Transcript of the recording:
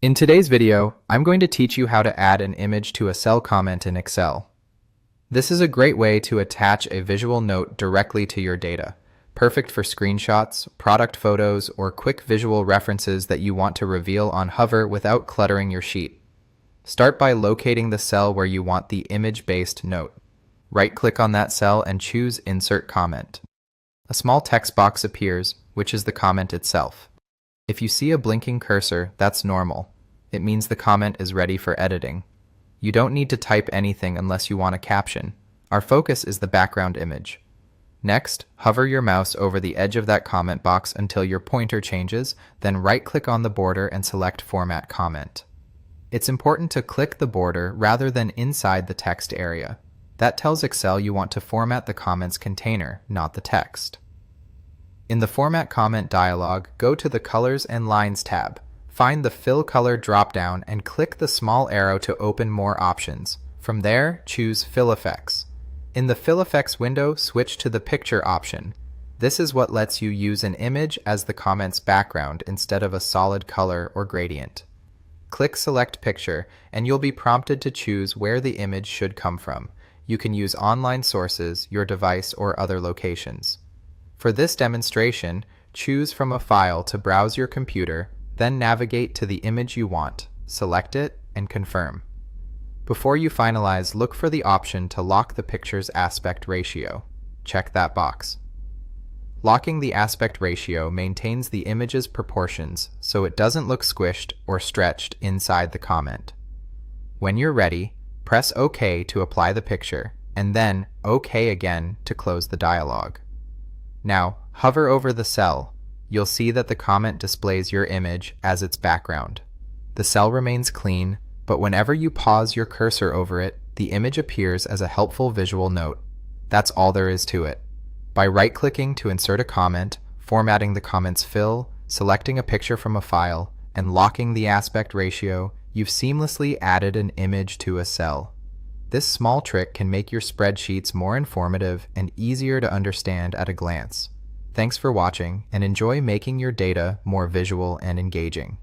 In today's video, I'm going to teach you how to add an image to a cell comment in Excel. This is a great way to attach a visual note directly to your data, perfect for screenshots, product photos, or quick visual references that you want to reveal on Hover without cluttering your sheet. Start by locating the cell where you want the image-based note. Right-click on that cell and choose Insert Comment. A small text box appears, which is the comment itself. If you see a blinking cursor, that's normal. It means the comment is ready for editing. You don't need to type anything unless you want a caption. Our focus is the background image. Next, hover your mouse over the edge of that comment box until your pointer changes, then right-click on the border and select Format Comment. It's important to click the border rather than inside the text area. That tells Excel you want to format the comment's container, not the text. In the Format Comment dialog, go to the Colors and Lines tab. Find the Fill Color drop-down and click the small arrow to open more options. From there, choose Fill Effects. In the Fill Effects window, switch to the Picture option. This is what lets you use an image as the comment's background instead of a solid color or gradient. Click Select Picture, and you'll be prompted to choose where the image should come from. You can use online sources, your device, or other locations. For this demonstration, choose from a file to browse your computer, then navigate to the image you want, select it, and confirm. Before you finalize, look for the option to lock the picture's aspect ratio. Check that box. Locking the aspect ratio maintains the image's proportions so it doesn't look squished or stretched inside the comment. When you're ready, press OK to apply the picture, and then OK again to close the dialog. Now, hover over the cell. You'll see that the comment displays your image as its background. The cell remains clean, but whenever you pause your cursor over it, the image appears as a helpful visual note. That's all there is to it. By right-clicking to insert a comment, formatting the comment's fill, selecting a picture from a file, and locking the aspect ratio, you've seamlessly added an image to a cell. This small trick can make your spreadsheets more informative and easier to understand at a glance. Thanks for watching, and enjoy making your data more visual and engaging.